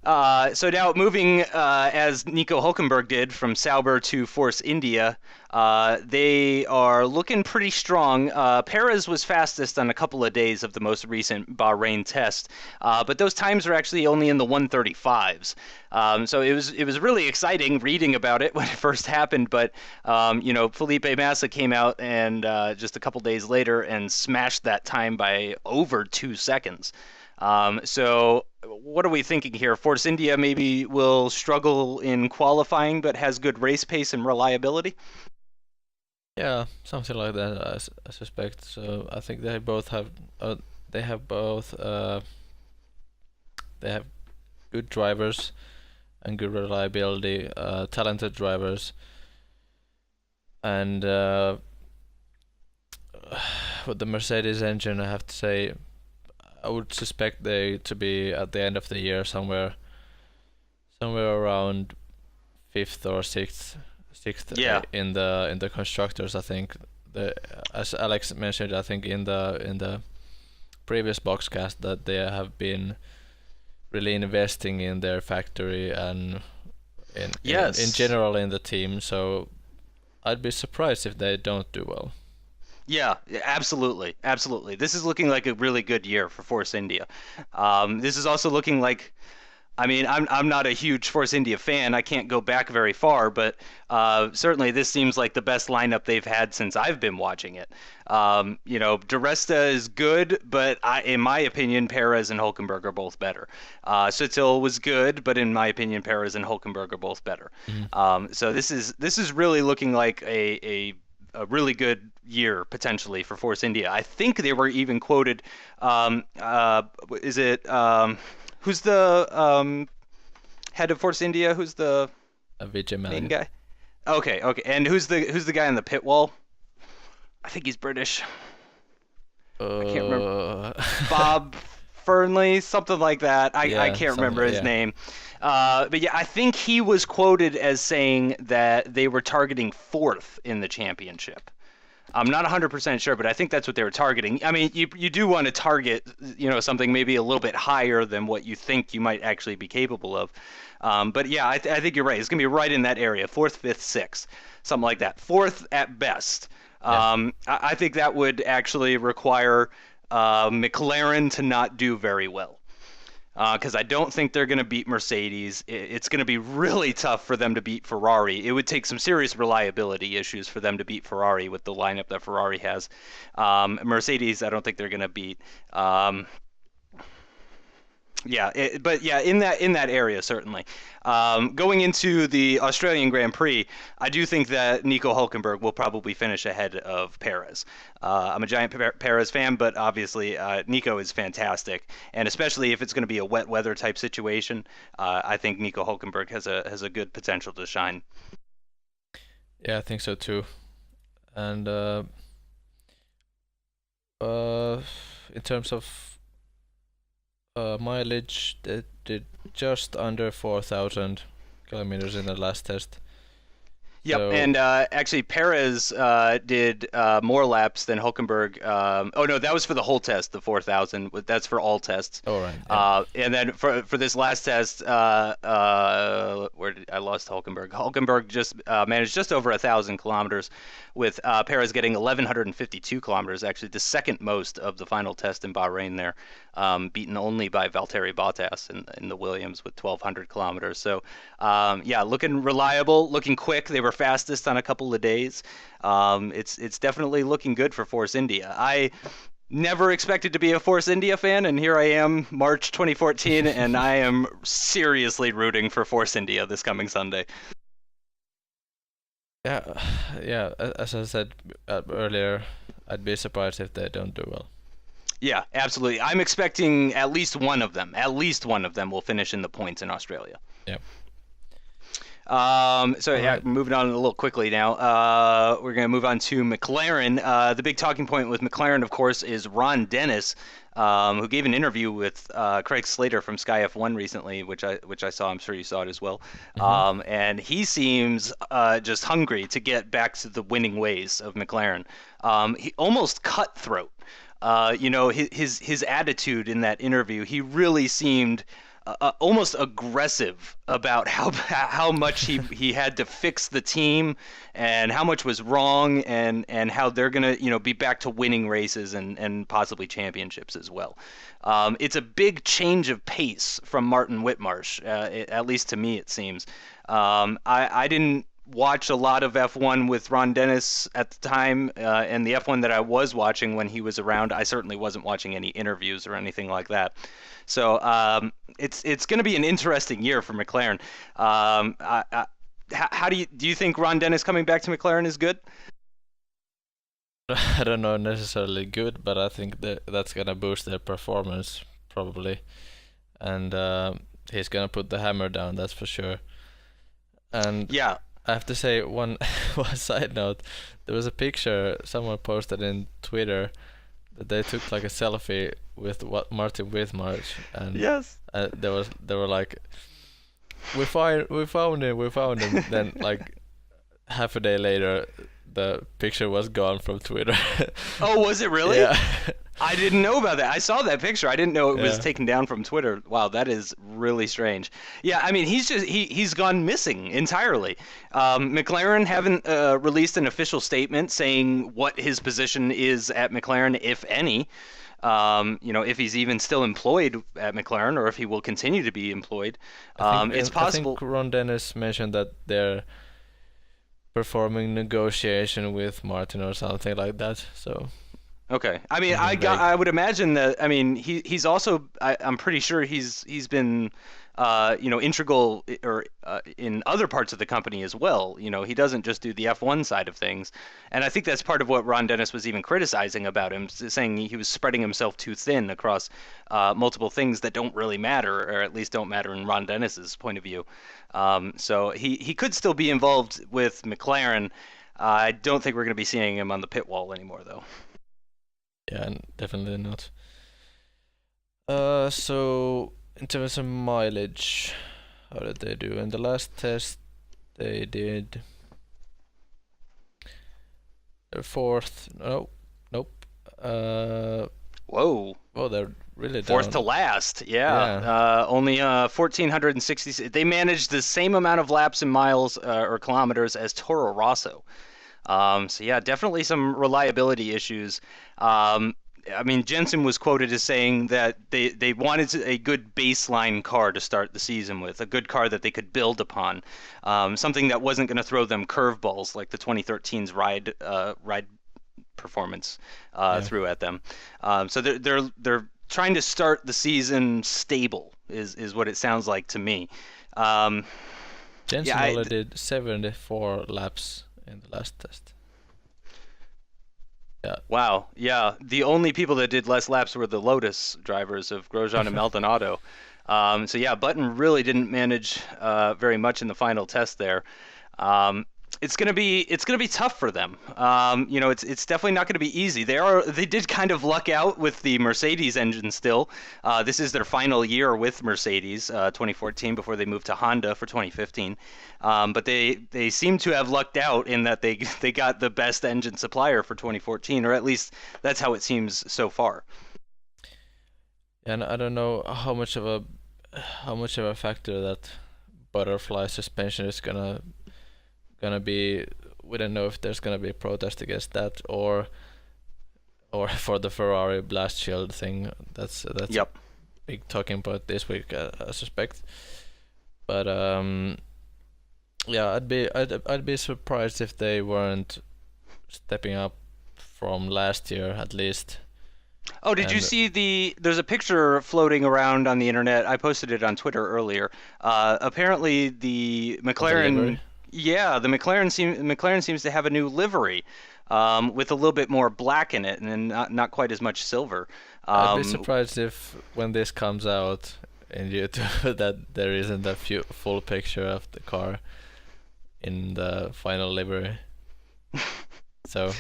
So now moving as Nico Hulkenberg did from Sauber to Force India, they are looking pretty strong. Perez was fastest on a couple of days of the most recent Bahrain test, but those times are actually only in the 135s. So it was really exciting reading about it when it first happened. But Felipe Massa came out and just a couple days later and smashed that time by over 2 seconds. So what are we thinking here? Force India maybe will struggle in qualifying, but has good race pace and reliability. Yeah, something like that. I suspect. So I think they have both they have good drivers and good reliability, talented drivers, and with the Mercedes engine, I have to say, I would suspect they to be at the end of the year somewhere around fifth or sixth Yeah, in the constructors. I think the as Alex mentioned, I think in the previous Boxcast that they have been really investing in their factory and in yes. general in the team. So I'd be surprised if they don't do well. Yeah, absolutely. Absolutely. This is looking like a really good year for Force India. This is also looking like, I mean, I'm not a huge Force India fan. I can't go back very far, but certainly this seems like the best lineup they've had since I've been watching it. DeResta is good, but in my opinion, Perez and Hulkenberg are both better. Sutil was good, but in my opinion, Perez and Hulkenberg are both better. Mhm. So this is really looking like a really good year potentially for Force India. I think they were even quoted. Is it who's the head of Force India? Who's the A Vijay main Mallya. guy? Okay, okay. And who's the guy on the pit wall? I think he's British. I can't remember. Uh, Bob Fernley, something like that. I yeah, can't remember something. his Yeah. name. But yeah, I think he was quoted as saying that they were targeting fourth in the championship. I'm not 100% sure, but I think that's what they were targeting. I mean, you do want to target, something maybe a little bit higher than what you think you might actually be capable of. But yeah, I think you're right. It's going to be right in that area, fourth, fifth, sixth, something like that. Fourth at best. Yeah. I think that would actually require McLaren to not do very well because I don't think they're going to beat Mercedes. It's going to be really tough for them to beat Ferrari. It would take some serious reliability issues for them to beat Ferrari with the lineup that Ferrari has. Mercedes, I don't think they're going to beat. Yeah, but yeah, in that area certainly. Going into the Australian Grand Prix, I do think that Nico Hulkenberg will probably finish ahead of Perez. I'm a giant Perez fan, but obviously Nico is fantastic, and especially if it's going to be a wet weather type situation, I think Nico Hulkenberg has a good potential to shine. Yeah, I think so too. And in terms of mileage, they did just under 4,000 kilometers in the last test. Yep, So, and actually Perez did more laps than Hulkenberg. Oh no, that was for the whole test, the 4,000. That's for all tests. all right, yeah. And then for this last test, where did I lost Hulkenberg? Hulkenberg just managed just over 1,000 kilometers, with Perez getting 1,152 kilometers, actually the second most of the final test in Bahrain there, beaten only by Valtteri Bottas in the Williams with 1,200 kilometers. So yeah, looking reliable, looking quick. They were fastest on a couple of days. It's definitely looking good for Force India. I never expected to be a Force India fan, and here I am, March 2014, and I am seriously rooting for Force India this coming Sunday. Yeah, yeah. As I said earlier, I'd be surprised if they don't do well. Yeah, absolutely. I'm expecting at least one of them will finish in the points in Australia. Yeah. So All yeah, right. moving on a little quickly now. We're going to move on to McLaren. The big talking point with McLaren, of course, is Ron Dennis, who gave an interview with Craig Slater from Sky F1 recently, which I saw. I'm sure you saw it as well. Mm-hmm. And he seems just hungry to get back to the winning ways of McLaren. He almost cutthroat. His attitude in that interview. He really seemed almost aggressive about how much he had to fix the team and how much was wrong, and how they're gonna be back to winning races and possibly championships as well. It's a big change of pace from Martin Whitmarsh, at least to me it seems. I didn't watch a lot of F1 with Ron Dennis at the time, and the F1 that I was watching when he was around, I certainly wasn't watching any interviews or anything like that. So it's going to be an interesting year for McLaren. How do you think Ron Dennis coming back to McLaren is good? I don't know necessarily good, but I think that's gonna boost their performance probably, and he's gonna put the hammer down. That's for sure. And Yeah. I have to say one one side note. There was a picture someone posted in Twitter that they took like a selfie with what Martin Whitmarsh, and Yes. they were like, we found him. Then like half a day later, the picture was gone from Twitter. Oh, was it really? Yeah. I didn't know about that. I saw that picture. I didn't know it was Yeah. taken down from Twitter. Wow, that is really strange. Yeah, I mean, he's gone missing entirely. McLaren haven't released an official statement saying what his position is at McLaren, if any. If he's even still employed at McLaren or if he will continue to be employed. It's possible. I think Ron Dennis mentioned that they're performing negotiation with Martin or something like that. So Okay. I mean, something vague. I would imagine that. I mean, he's also. I'm pretty sure he's been, integral or in other parts of the company as well. He doesn't just do the F1 side of things, and I think that's part of what Ron Dennis was even criticizing about him, saying he was spreading himself too thin across multiple things that don't really matter, or at least don't matter in Ron Dennis's point of view. So he could still be involved with McLaren. I don't think we're going to be seeing him on the pit wall anymore, though. Yeah, definitely not. So in terms of mileage, how did they do? In the last test, they did fourth. No, nope. Whoa. Oh, they're really Fourth down. to last, yeah. Only 1,460. They managed the same amount of laps and miles or kilometers as Toro Rosso. So yeah, definitely some reliability issues. I mean, Jensen was quoted as saying that they wanted a good baseline car to start the season with, a good car that they could build upon, something that wasn't going to throw them curveballs like the 2013's ride performance Yeah. threw at them. So they're trying to start the season stable is what it sounds like to me. Jensen Yeah, only did 74 laps in the last test. Yeah. Wow. Yeah. The only people that did less laps were the Lotus drivers of Grosjean and Maldonado. So yeah, Button really didn't manage very much in the final test there. It's gonna be tough for them. It's definitely not gonna be easy. They did kind of luck out with the Mercedes engine still. This is their final year with Mercedes, 2014, before they moved to Honda for 2015. But they seem to have lucked out in that they got the best engine supplier for 2014, or at least that's how it seems so far. And I don't know how much of a factor that butterfly suspension is gonna be. We don't know if there's gonna be a protest against that or for the Ferrari blast shield thing. That's Yep. a big talking point this week, I suspect. But yeah, I'd be surprised if they weren't stepping up from last year at least. Oh, did you And see there's a picture floating around on the internet. I posted it on Twitter earlier. Apparently the of the McLaren, livery. yeah, the McLaren seems to have a new livery, with a little bit more black in it and not quite as much silver. I'd be Um, surprised if when this comes out in YouTube that there isn't a full picture of the car in the final livery. So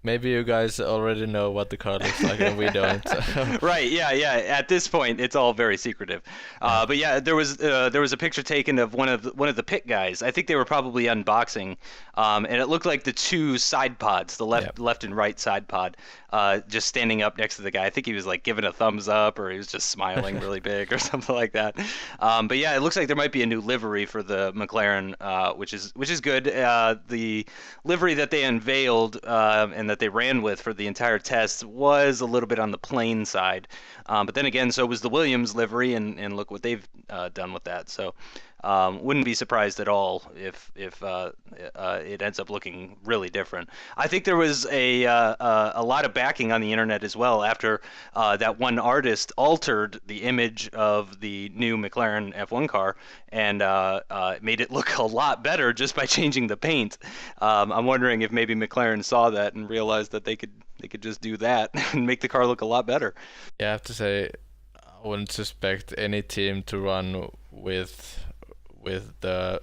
maybe you guys already know what the car looks like and we don't. Right, yeah, yeah. At this point, it's all very secretive. Yeah. But yeah, there was a picture taken of one of the pit guys. I think they were probably unboxing, and it looked like the two side pods, the Yeah. left and right side pod, just standing up next to the guy. I think he was like giving a thumbs up, or he was just smiling really big, or something like that. But yeah, it looks like there might be a new livery for the McLaren, which is good. The livery that they unveiled and that they ran with for the entire test was a little bit on the plain side. But then again, so was the Williams livery, and look what they've done with that. So wouldn't be surprised at all if it ends up looking really different. I think there was a lot of backing on the internet as well after that one artist altered the image of the new McLaren F1 car and made it look a lot better just by changing the paint. I'm wondering if maybe McLaren saw that and realized that they could just do that and make the car look a lot better. Yeah, I have to say, I wouldn't suspect any team to run with the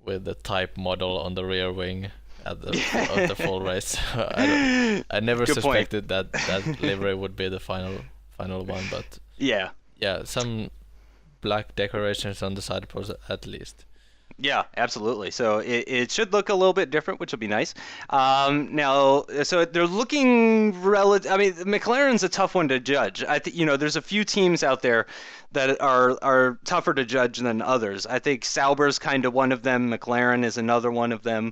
with the type model on the rear wing at the full race. I never Good point. suspected that livery would be the final one, but Yeah. yeah, some black decorations on the side post at least. Yeah, absolutely. So it should look a little bit different, which will be nice. Now, so they're looking relative. I mean, McLaren's a tough one to judge. I think there's a few teams out there that are tougher to judge than others. I think Sauber's kind of one of them. McLaren is another one of them.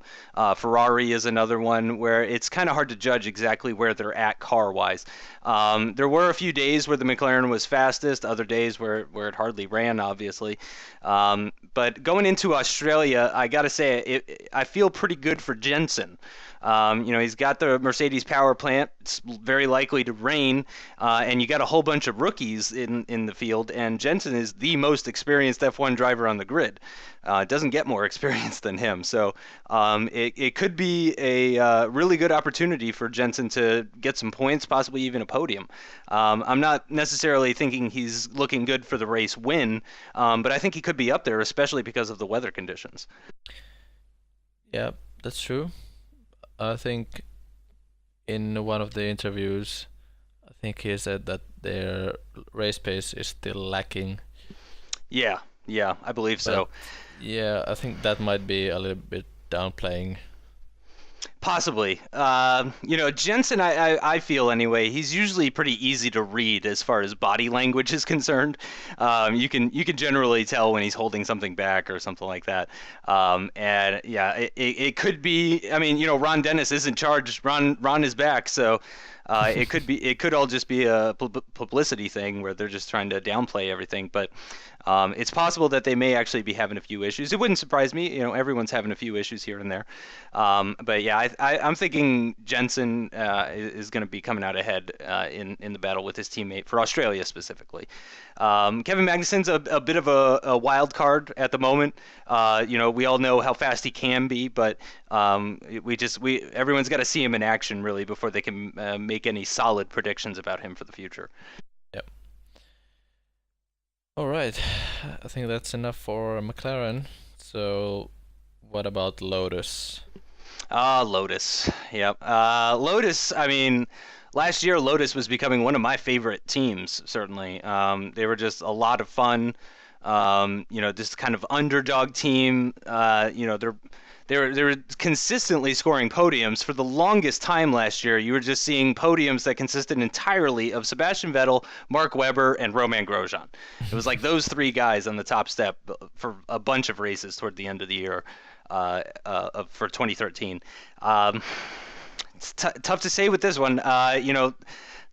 Ferrari is another one where it's kind of hard to judge exactly where they're at car-wise. There were a few days where the McLaren was fastest, other days where it hardly ran, obviously. But going into Australia, I got to say, I feel pretty good for Jensen. He's got the Mercedes power plant. It's very likely to rain, and you got a whole bunch of rookies in the field. And Jensen is the most experienced F1 driver on the grid. It doesn't get more experienced than him. So it could be a really good opportunity for Jensen to get some points, possibly even a podium. I'm not necessarily thinking he's looking good for the race win, but I think he could be up there, especially because of the weather conditions. Yeah, that's true. I think in one of the interviews, I think he said that their race pace is still lacking. Yeah, yeah, I believe so. Yeah, I think that might be a little bit downplaying. Possibly. Jensen, I feel anyway, he's usually pretty easy to read as far as body language is concerned. You can generally tell when he's holding something back or something like that. And yeah, it could be. I mean, Ron Dennis is in charge. Ron is back, so it could all just be a publicity thing where they're just trying to downplay everything. But it's possible that they may actually be having a few issues. It wouldn't surprise me. Everyone's having a few issues here and there. But yeah, I'm thinking Jensen is going to be coming out ahead in the battle with his teammate for Australia specifically. Kevin Magnussen's a bit of a wild card at the moment. We all know how fast he can be, but everyone's got to see him in action really before they can make any solid predictions about him for the future. Yep. All right, I think that's enough for McLaren. So, what about Lotus? Lotus. Yep. Lotus, I mean, last year Lotus was becoming one of my favorite teams, certainly. They were just a lot of fun. This kind of underdog team. They were consistently scoring podiums for the longest time last year. You were just seeing podiums that consisted entirely of Sebastian Vettel, Mark Webber, and Romain Grosjean. It was like those three guys on the top step for a bunch of races toward the end of the year for 2013. It's tough to say with this one.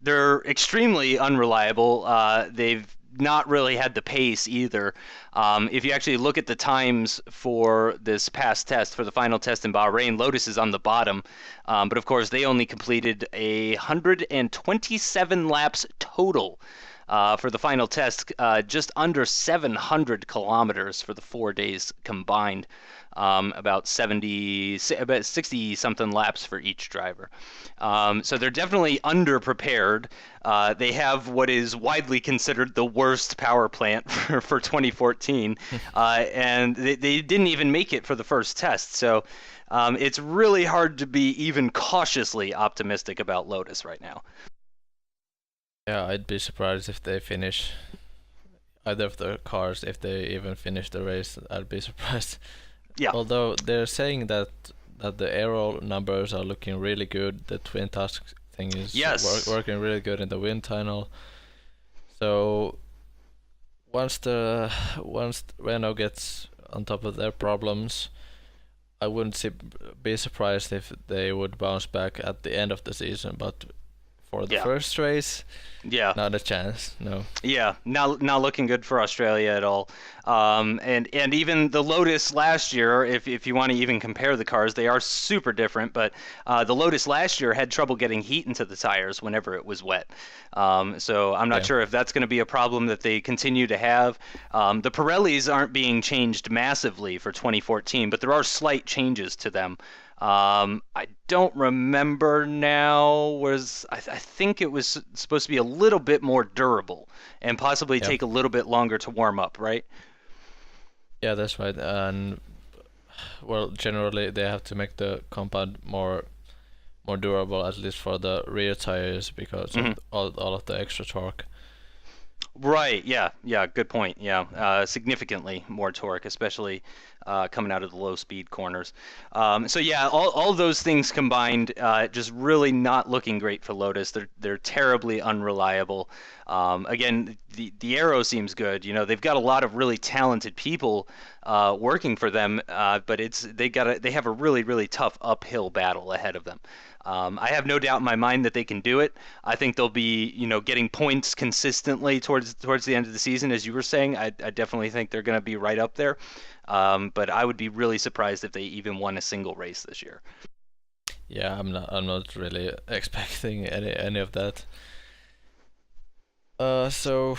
They're extremely unreliable. They've not really had the pace either. If you actually look at the times for this past test, for the final test in Bahrain, Lotus is on the bottom. But of course, they only completed 127 laps total. for the final test, just under 700 kilometers for the 4 days combined, about 60 something laps for each driver. So they're definitely underprepared. They have what is widely considered the worst power plant for 2014, and they didn't even make it for the first test. So it's really hard to be even cautiously optimistic about Lotus right now. Yeah, I'd be surprised if they finish either of the cars, if they even finish the race. I'd be surprised. Yeah. Although they're saying that the aero numbers are looking really good. The twin tusk thing is Yes. working really good in the wind tunnel. So once Renault gets on top of their problems, I wouldn't be surprised if they would bounce back at the end of the season. But for the first race, not a chance. No. Yeah, not looking good for Australia at all. And even the Lotus last year, if you want to even compare the cars, they are super different. But the Lotus last year had trouble getting heat into the tires whenever it was wet. So I'm not sure if that's going to be a problem that they continue to have. The Pirellis aren't being changed massively for 2014, but there are slight changes to them. I don't remember now. I think it was supposed to be a little bit more durable and possibly take a little bit longer to warm up, right? Yeah, that's right. And well, generally they have to make the compound more durable, at least for the rear tires, because of all of the extra torque. Right. Yeah. Good point. Yeah. Significantly more torque, especially coming out of the low speed corners. So yeah, all those things combined, just really not looking great for Lotus. They're terribly unreliable. Again, the aero seems good. You know, they've got a lot of really talented people working for them, but they have a really tough uphill battle ahead of them. I have no doubt in my mind that they can do it. I think they'll be, getting points consistently towards the end of the season, as you were saying. I definitely think they're going to be right up there. But I would be really surprised if they even won a single race this year. Yeah, I'm not really expecting any of that. So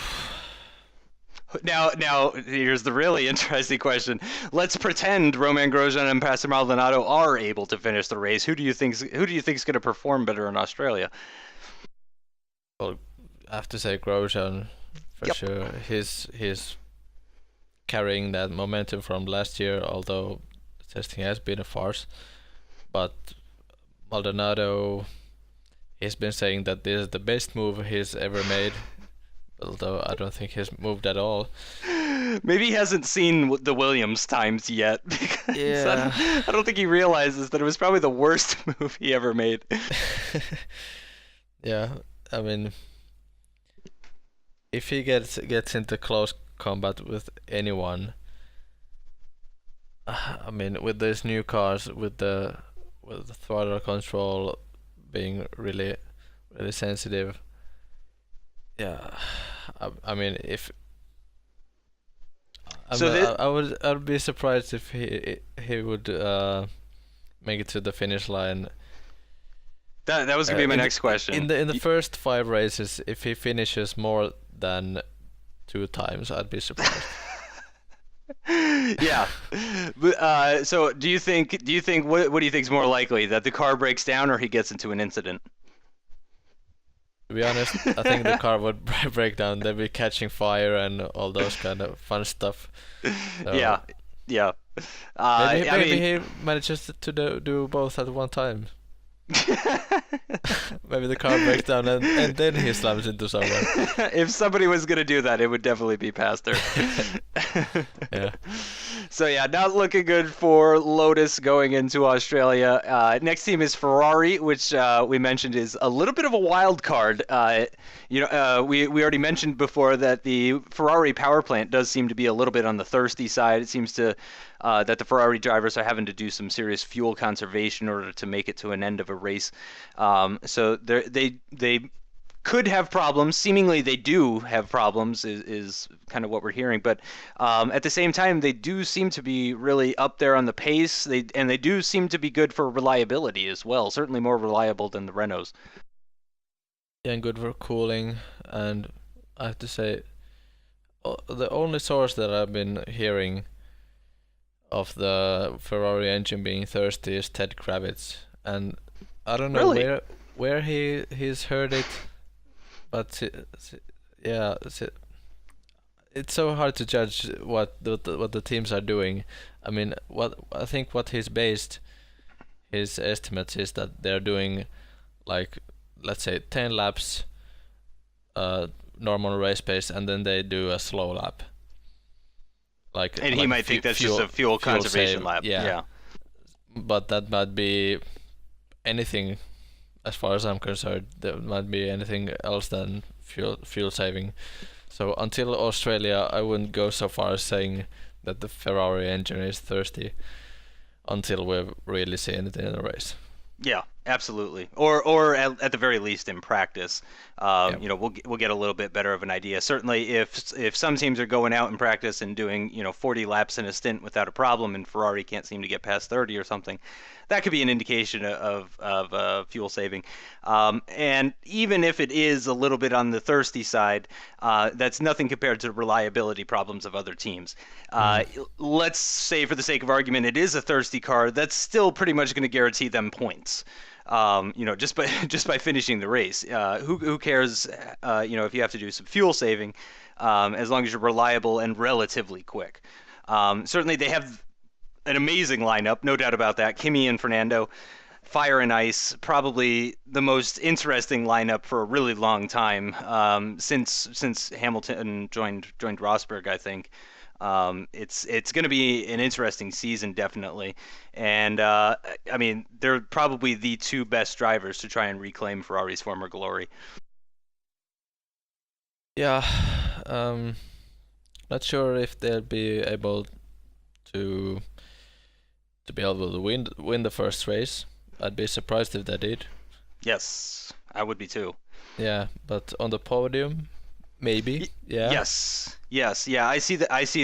Now, here's the really interesting question. Let's pretend Romain Grosjean and Pastor Maldonado are able to finish the race. Who do you think's going to perform better in Australia? Well, I have to say Grosjean for sure. He's carrying that momentum from last year, although the testing has been a farce. But Maldonado, he's been saying that this is the best move he's ever made. Although I don't think he's moved at all. Maybe he hasn't seen the Williams times yet. Yeah. I don't think he realizes that it was probably the worst move he ever made. Yeah, I mean, if he gets into close combat with anyone, I mean, with these new cars, with the throttle control being really sensitive. Yeah, I mean, if I'd be surprised if he would make it to the finish line. That was gonna be my next question. In the first 5 races, if he finishes more than 2 times, I'd be surprised. Yeah. So do you think what do you think is more likely, that the car breaks down or he gets into an incident? To be honest, I think the car would break down. They'd be catching fire and all those kind of fun stuff. So Yeah. maybe he manages to do both at one time. Maybe the car breaks down and then he slams into someone. If somebody was going to do that, it would definitely be Pastor. Yeah. So yeah, not looking good for Lotus going into Australia. Next team is Ferrari, which we mentioned is a little bit of a wild card. We already mentioned before that the Ferrari power plant does seem to be a little bit on the thirsty side. It seems to that the Ferrari drivers are having to do some serious fuel conservation in order to make it to an end of a race. So they could have problems. Seemingly they do have problems is kind of what we're hearing. But at the same time, they do seem to be really up there on the pace. They do seem to be good for reliability as well. Certainly more reliable than the Renaults. Yeah, and good for cooling and I have to say, the only source that I've been hearing of the Ferrari engine being thirsty is Ted Kravitz, and I don't know Really? where he's heard it, but yeah, it's so hard to judge what the teams are doing. I mean, what he's based his estimates is that they're doing, like, let's say 10 laps normal race pace, and then they do a slow lap, And he like might think that's just a fuel conservation save. lap. Yeah, Yeah. but that might be anything. As far as I'm concerned, there might be anything else than fuel saving. So until Australia, I wouldn't go so far as saying that the Ferrari engine is thirsty until we've really seen it in a race. Yeah, absolutely. Or at the very least in practice, Yeah. we'll get a little bit better of an idea. Certainly, if some teams are going out in practice and doing 40 laps in a stint without a problem, and Ferrari can't seem to get past 30 or something, that could be an indication of fuel saving. And even if it is a little bit on the thirsty side, that's nothing compared to the reliability problems of other teams. Mm. Let's say, for the sake of argument, it is a thirsty car. That's still pretty much going to guarantee them points. Just by just by finishing the race. Who cares? If you have to do some fuel saving, as long as you're reliable and relatively quick. Certainly, they have an amazing lineup, no doubt about that. Kimi and Fernando, fire and ice, probably the most interesting lineup for a really long time, since Hamilton joined Rosberg, I think. It's going to be an interesting season, definitely. And I mean, they're probably the two best drivers to try and reclaim Ferrari's former glory. Yeah, um, not sure if they'll be able to be able to win the first race. I'd be surprised if they did. Yes, I would be too. Yeah, but on the podium, maybe. Yeah. Yes, yeah. I see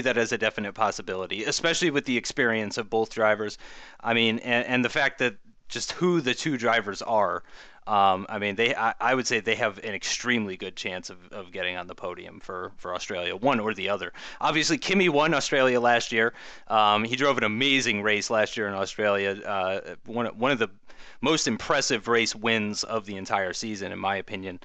that as a definite possibility, especially with the experience of both drivers. I mean, and the fact that just who the two drivers are. I mean, I would say they have an extremely good chance of getting on the podium for Australia, one or the other. Obviously, Kimi won Australia last year. He drove an amazing race last year in Australia. One of the most impressive race wins of the entire season, in my opinion.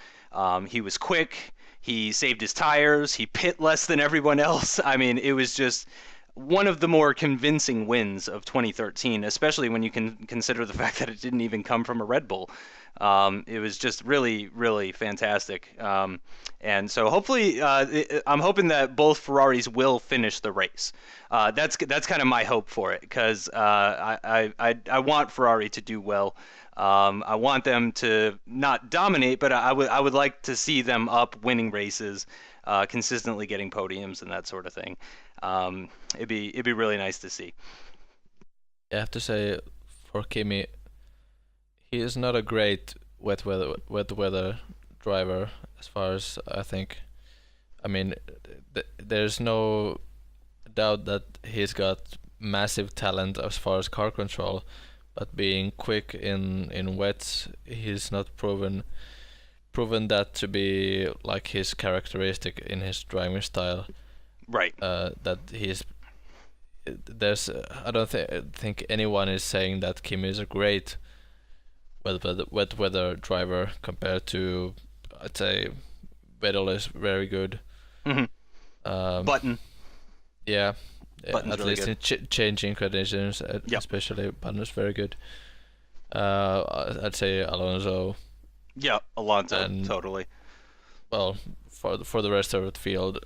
He was quick. He saved his tires. He pit less than everyone else. I mean, it was just one of the more convincing wins of 2013, especially when you can consider the fact that it didn't even come from a Red Bull. It was just really, really fantastic. And so hopefully, I'm hoping that both Ferraris will finish the race. That's kind of my hope for it, because I want Ferrari to do well. I want them to not dominate, but I would like to see them up winning races, consistently getting podiums and that sort of thing. It'd be really nice to see. I have to say, for Kimi, he is not a great wet weather driver, as far as I think. I mean, there's no doubt that he's got massive talent as far as car control, but being quick in wets, he's not proven that to be like his characteristic in his driving style. Right. That he's there's I don't think anyone is saying that Kim is a great wet weather driver compared to, I'd say, Vettel is very good. Hmm. Um, Button. yeah, Button's at really least good. in changing conditions, Yep. especially Button is very good. I'd say Alonso, Yeah, Alonso, and totally. well, for the rest of the field,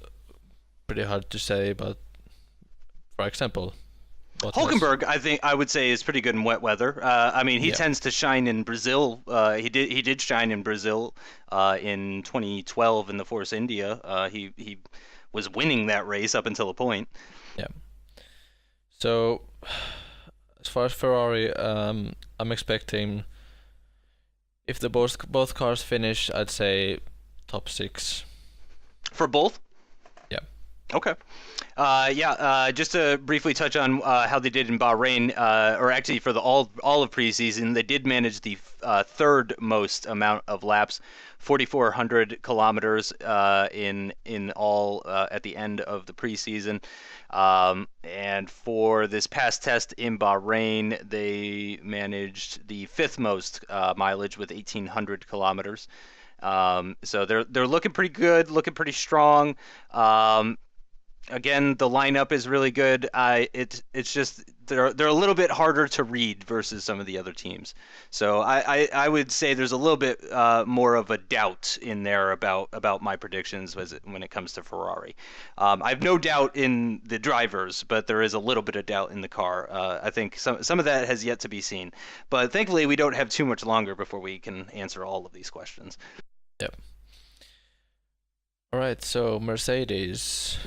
pretty hard to say, but for example, Bottas. Hulkenberg, I think I would say, is pretty good in wet weather. I mean, he Yeah, tends to shine in Brazil. He did shine in Brazil in 2012 in the Force India. He was winning that race up until a point. yeah. So as far as Ferrari, I'm expecting, if the both cars finish, I'd say top six. For both? Yeah. Okay. Just to briefly touch on how they did in Bahrain, or actually for the all of preseason, they did manage the third most amount of laps, 4,400 kilometers in all at the end of the preseason. And for this past test in Bahrain, they managed the fifth most mileage with 1,800 kilometers. So they're looking pretty good, looking pretty strong. Again, the lineup is really good. It's just they're a little bit harder to read versus some of the other teams. So I would say there's a little bit more of a doubt in there about my predictions when it comes to Ferrari. I have no doubt in the drivers, but there is a little bit of doubt in the car. I think some of that has yet to be seen. But thankfully, we don't have too much longer before we can answer all of these questions. Yep. All right, so Mercedes.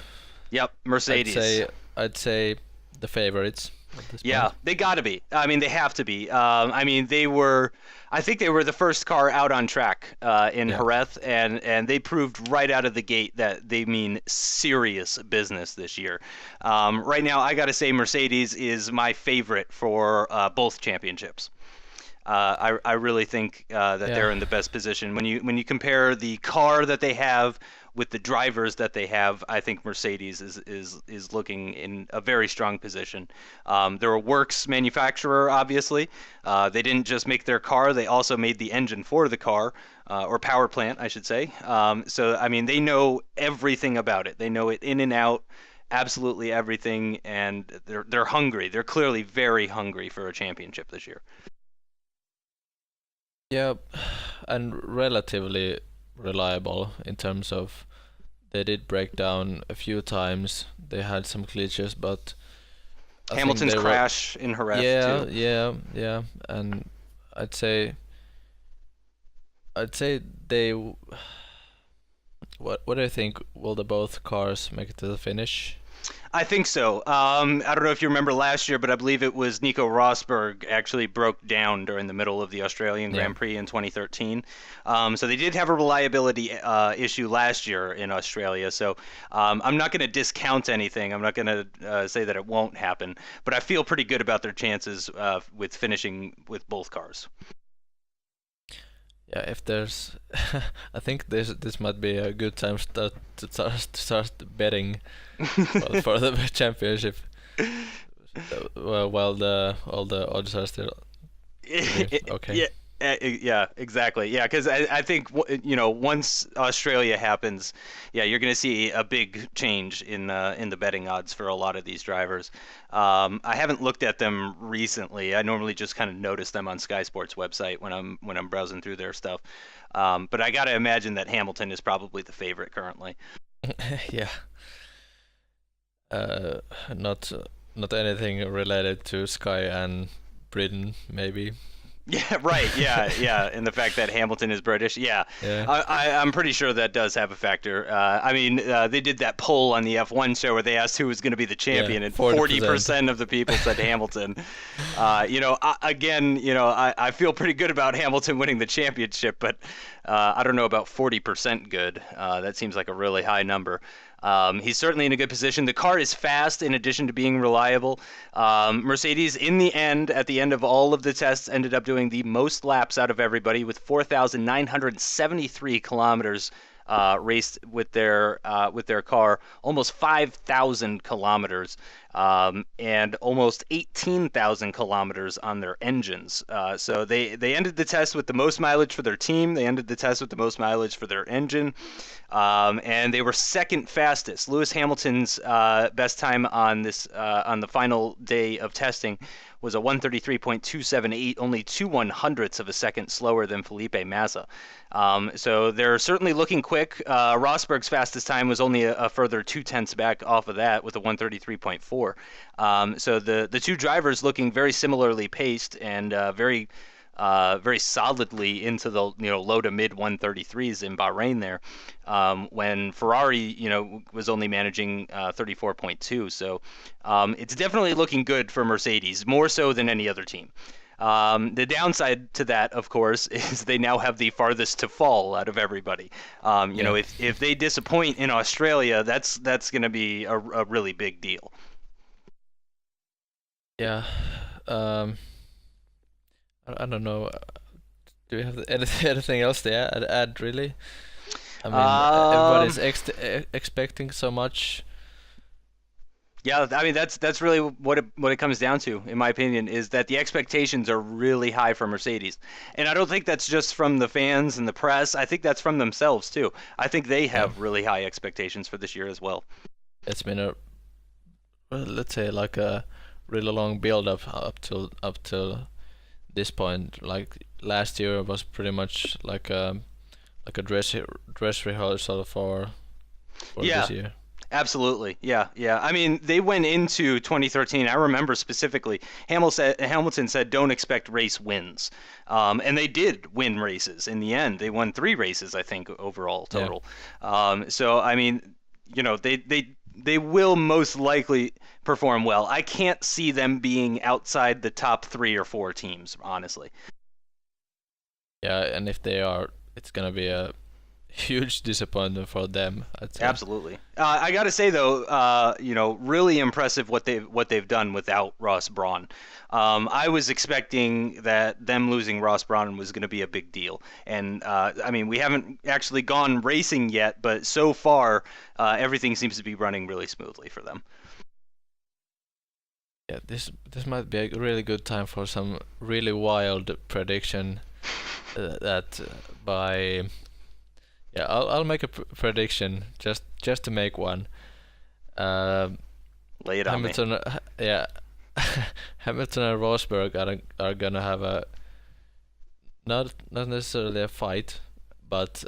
Yep, Mercedes. I'd say the favorites at this Yeah, point. they got to be. I mean, they have to be. I mean, I think they were the first car out on track in Yeah. Jerez, and they proved right out of the gate that they mean serious business this year. Right now, I got to say Mercedes is my favorite for both championships. I really think that Yeah. they're in the best position when you compare the car that they have with the drivers that they have. I think Mercedes is looking in a very strong position. They're a works manufacturer, obviously. They didn't just make their car; they also made the engine for the car, or power plant, I should say. So I mean, they know everything about it. They know it in and out. Absolutely everything, and they're hungry. They're clearly very hungry for a championship this year. Yeah, and relatively reliable in terms of they did break down a few times. They had some glitches, but I think Hamilton's they were. crash in Jerez Yeah, too. yeah, and I'd say I'd say they. What do you think? Will the both cars make it to the finish? I think so. I don't know if you remember last year, but I believe it was Nico Rosberg actually broke down during the middle of the Australian Yeah. Grand Prix in 2013. So they did have a reliability issue last year in Australia. So I'm not going to discount anything. I'm not going to say that it won't happen, but I feel pretty good about their chances with finishing with both cars. Yeah, if there's, I think this might be a good time to start betting for the championship. Well, while the all the odds are still pretty okay. Yeah, yeah, exactly. Yeah, because I think once Australia happens, yeah, you're going to see a big change in the betting odds for a lot of these drivers. I haven't looked at them recently. I normally just kind of notice them on Sky Sports website when I'm browsing through their stuff. But I got to imagine that Hamilton is probably the favorite currently. Yeah. Uh, not not anything related to Sky and Britain, maybe. Yeah, right. Yeah, yeah. And the fact that Hamilton is British. Yeah, Yeah. I'm pretty sure that does have a factor. I mean, they did that poll on the F1 show where they asked who was going to be the Yeah, champion, and 40%. 40% of the people said Hamilton. Again, I feel pretty good about Hamilton winning the championship, but I don't know about 40% good. That seems like a really high number. He's certainly in a good position. The car is fast in addition to being reliable. Mercedes, in the end, at the end of all of the tests, ended up doing the most laps out of everybody with 4,973 kilometers raced with their car, almost 5,000 kilometers, and almost 18,000 kilometers on their engines. So they ended the test with the most mileage for their team. They ended the test with the most mileage for their engine. And they were second fastest. Lewis Hamilton's best time on the final day of testing was a 133.278, only 2/100ths of a second slower than Felipe Massa. So they're certainly looking quick. Rosberg's fastest time was only a further 2/10ths back off of that with a 133.4. So the two drivers looking very similarly paced and very solidly into the low to mid 133s in Bahrain there, when Ferrari was only managing 34.2. So it's definitely looking good for Mercedes, more so than any other team. The downside to that, of course, is they now have the farthest to fall out of everybody. Yeah. If they disappoint in Australia, that's going to be a really big deal. Yeah. Um, I don't know. Do you have anything else to add really? I mean, everybody's Um, expecting so much. Yeah, I mean that's really what it comes down to, in my opinion, is that the expectations are really high for Mercedes, and I don't think that's just from the fans and the press. I think that's from themselves too. I think they Yeah, have really high expectations for this year as well. it's been a, well, let's say like a really long build up till this point. Like last year was pretty much like a dress rehearsal for this Yeah, year. absolutely. Yeah, yeah. I mean, they went into 2013. I remember specifically, Hamilton said, "Don't expect race wins," and they did win races. In the end, they won 3 races, I think, overall Yeah. total. So I mean, they will most likely perform well. I can't see them being outside the top 3 or 4 teams, honestly. Yeah, and if they are, it's gonna be a huge disappointment for them, I'd say. Absolutely. I got to say though, really impressive what they've done without Ross Brawn. I was expecting that them losing Ross Brawn was going to be a big deal, and I mean we haven't actually gone racing yet, but so far everything seems to be running really smoothly for them. Yeah, this might be a really good time for some really wild prediction that by yeah, I'll make a prediction just to make one. Uh, Lay it on me. Hamilton, yeah, Hamilton and Rosberg are gonna have a not necessarily a fight, but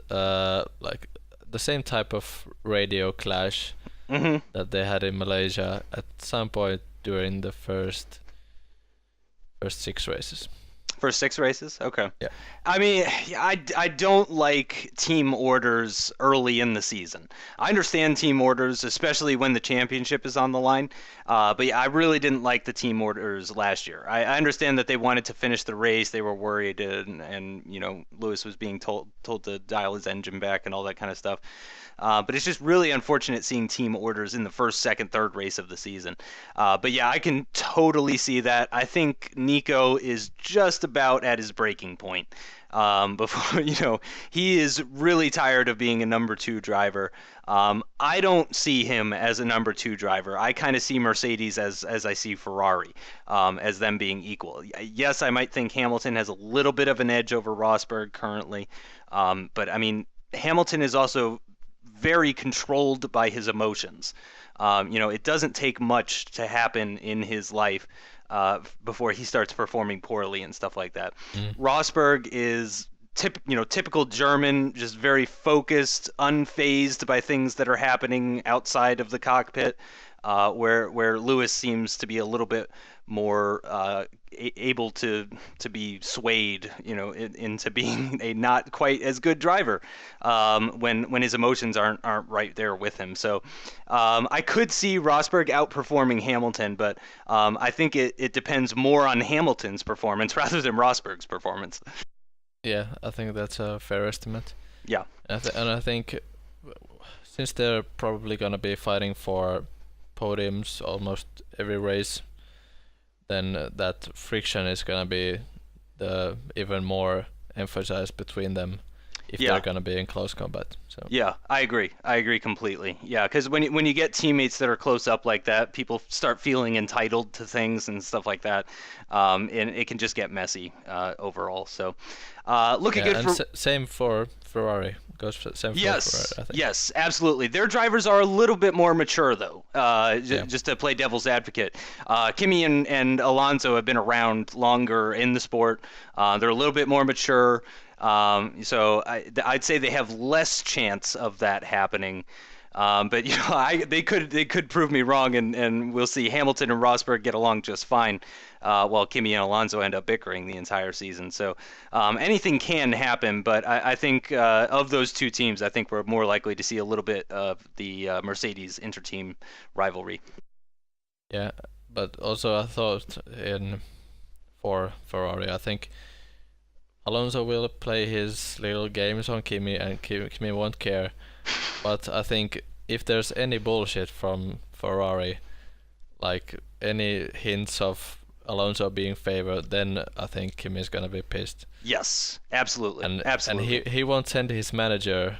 like the same type of radio clash Hmm. that they had in Malaysia at some point during the first 6 races. For 6 races? Okay. Yeah, I mean, I don't like team orders early in the season. I understand team orders, especially when the championship is on the line. But yeah, I really didn't like the team orders last year. I understand that they wanted to finish the race. They were worried, and Lewis was being told to dial his engine back and all that kind of stuff. But it's just really unfortunate seeing team orders in the first, second, third race of the season. But yeah, I can totally see that. I think Nico is just about at his breaking point. Before he is really tired of being a number two driver. I don't see him as a number two driver. I kind of see Mercedes as I see Ferrari, as them being equal. Yes, I might think Hamilton has a little bit of an edge over Rosberg currently, but I mean Hamilton is also very controlled by his emotions. It doesn't take much to happen in his life before he starts performing poorly and stuff like that. mm. Rosberg is typical German, just very focused, unfazed by things that are happening outside of the cockpit. Where Lewis seems to be a little bit more able to be swayed, into being a not quite as good driver when his emotions aren't right there with him. So I could see Rosberg outperforming Hamilton, but I think it depends more on Hamilton's performance rather than Rosberg's performance. Yeah, I think that's a fair estimate. Yeah. And I think since they're probably gonna be fighting for podiums almost every race, then that friction is gonna be the even more emphasized between them if Yeah. they're gonna be in close combat. So Yeah, I agree. I agree completely. Yeah, because when you get teammates that are close up like that, people start feeling entitled to things and stuff like that, and it can just get messy overall. So, looking yeah, good and for. same for Ferrari. Same for Ferrari, Yes, I think. yes, absolutely. Their drivers are a little bit more mature, though. Yeah, Just to play devil's advocate, Kimi and Alonso have been around longer in the sport. They're a little bit more mature. So I'd say they have less chance of that happening. But they could prove me wrong, and we'll see Hamilton and Rosberg get along just fine, while Kimi and Alonso end up bickering the entire season. So anything can happen, but I think of those two teams, I think we're more likely to see a little bit of the Mercedes interteam rivalry. yeah. But also I thought in for Ferrari. I think Alonso will play his little games on Kimi, and Kimi won't care. But I think if there's any bullshit from Ferrari, like any hints of Alonso being favored, then I think Kimi's gonna be pissed. Yes, absolutely, And absolutely. and he won't send his manager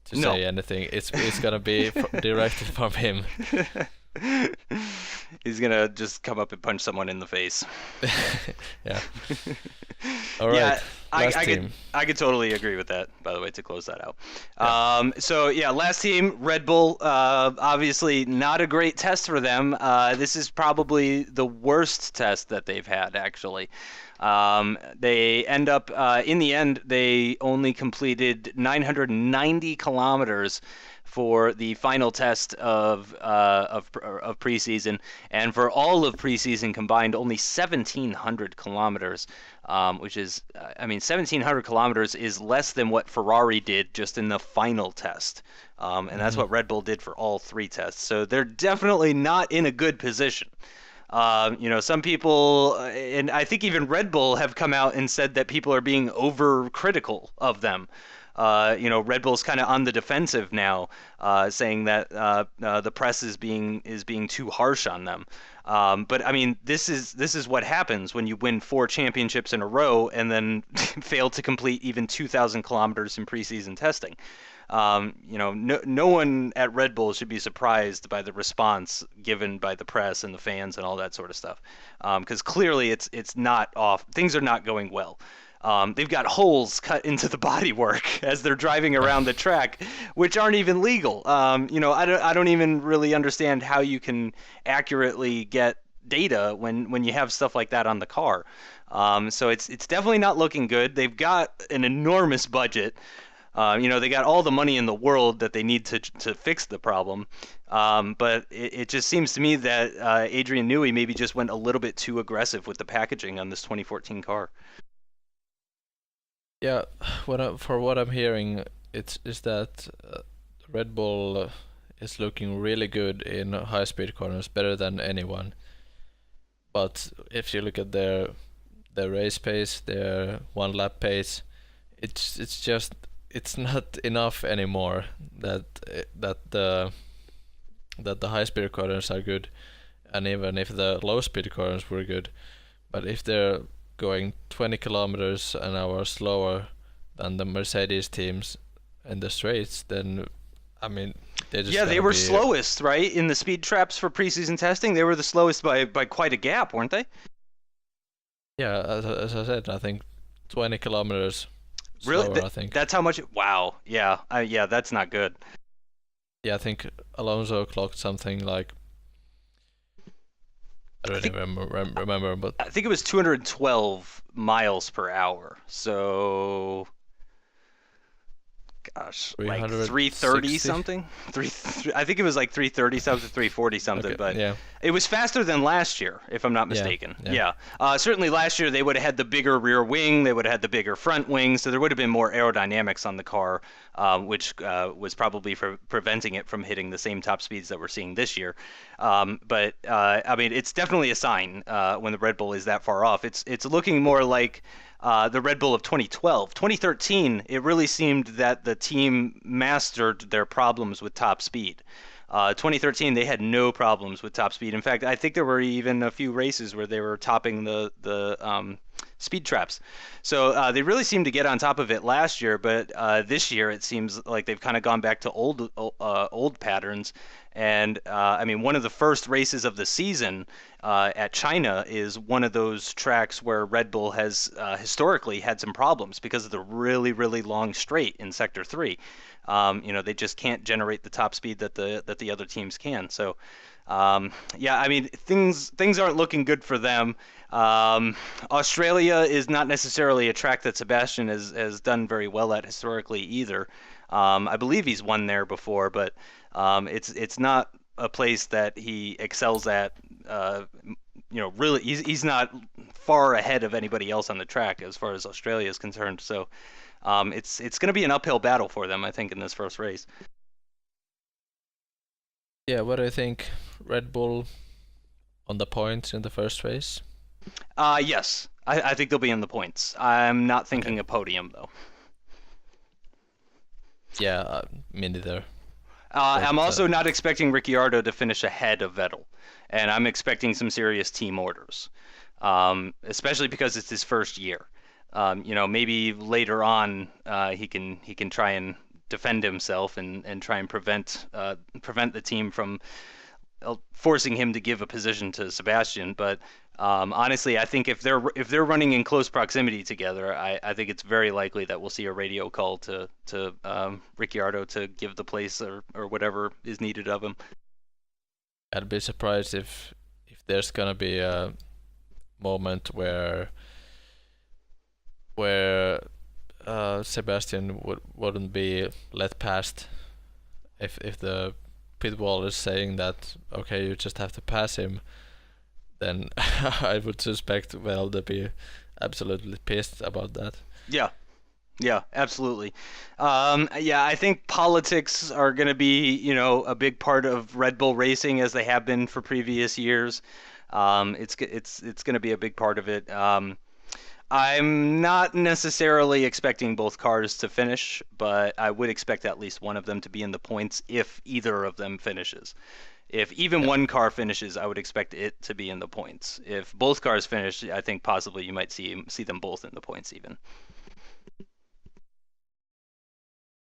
to No. say anything. It's gonna be directed from him. He's gonna just come up and punch someone in the face. Yeah. All right. Yeah, Last I team. could totally agree with that. By the way, to close that out. Yeah. So yeah, last team, Red Bull. Obviously, not a great test for them. This is probably the worst test that they've had, actually. They end up in the end, they only completed 990 kilometers for the final test of preseason, and for all of preseason combined, only 1,700 kilometers, which is, I mean, 1,700 kilometers is less than what Ferrari did just in the final test, and that's Mhm. what Red Bull did for all three tests. So they're definitely not in a good position. Some people, and I think even Red Bull have come out and said that people are being overcritical of them. Red Bull's kind of on the defensive now, saying that the press is being too harsh on them. But I mean, this is what happens when you win 4 championships in a row and then fail to complete even 2,000 kilometers in preseason testing. No one at Red Bull should be surprised by the response given by the press and the fans and all that sort of stuff, because clearly it's not off. Things are not going well. They've got holes cut into the bodywork as they're driving around the track, which aren't even legal. I don't even really understand how you can accurately get data when you have stuff like that on the car. So it's definitely not looking good. They've got an enormous budget. They got all the money in the world that they need to fix the problem. But it just seems to me that Adrian Newey maybe just went a little bit too aggressive with the packaging on this 2014 car. Yeah, for what I'm hearing, is that Red Bull is looking really good in high-speed corners, better than anyone. But if you look at their race pace, their one-lap pace, it's just it's not enough anymore that the high-speed corners are good, and even if the low-speed corners were good, but if they're going 20 kilometers an hour slower than the Mercedes teams in the straights, then I mean they're just Yeah, they gonna were be slowest, right? In the speed traps for preseason testing, they were the slowest by quite a gap, weren't they? yeah. As I said, I think 20 kilometers Really? slower. I think. That's how much? Wow. Yeah. Yeah, that's not good. Yeah, I think Alonso clocked something like I I don't think even remember, but I think it was 212 miles per hour. So gosh, like 330 360. something. I think it was like 330 something, 340 something. Okay, But yeah, it was faster than last year, if I'm not yeah, mistaken. yeah. Yeah. Certainly last year they would have had the bigger rear wing, they would have had the bigger front wing, so there would have been more aerodynamics on the car, which was probably for preventing it from hitting the same top speeds that we're seeing this year. But I mean, it's definitely a sign when the Red Bull is that far off. It's looking more like the Red Bull of 2012. 2013, it really seemed that the team mastered their problems with top speed. 2013, they had no problems with top speed. In fact, I think there were even a few races where they were topping the speed traps. So they really seemed to get on top of it last year, but this year it seems like they've kind of gone back to old patterns. And I mean, one of the first races of the season at China is one of those tracks where Red Bull has historically had some problems because of the really, really long straight in Sector 3. They just can't generate the top speed that the other teams can. So, yeah, I mean, things aren't looking good for them. Australia is not necessarily a track that Sebastian has done very well at historically either. I believe he's won there before, but it's not a place that he excels at. Really, he's not far ahead of anybody else on the track as far as Australia is concerned. So, it's going to be an uphill battle for them, I think, in this first race. Yeah, what do you think? Red Bull on the points in the first race? Yes, I think they'll be in the points. I'm not Okay. thinking a podium though. Yeah, me neither. I'm But also not expecting Ricciardo to finish ahead of Vettel, and I'm expecting some serious team orders, especially because it's his first year. Maybe later on he can try and defend himself and try and prevent the team from forcing him to give a position to Sebastian. But honestly, I think if they're running in close proximity together, I think it's very likely that we'll see a radio call to Ricciardo to give the place or whatever is needed of him. I'd be surprised if there's gonna be a moment where Sebastian wouldn't be let past if the pit wall is saying that okay you just have to pass him, then I would suspect well they'd be absolutely pissed about that. Yeah, yeah, absolutely. Yeah, I think politics are going to be, a big part of Red Bull racing as they have been for previous years. It's going to be a big part of it. I'm not necessarily expecting both cars to finish, but I would expect at least one of them to be in the points if either of them finishes. If even Yeah, one car finishes, I would expect it to be in the points. If both cars finish, I think possibly you might see them both in the points even.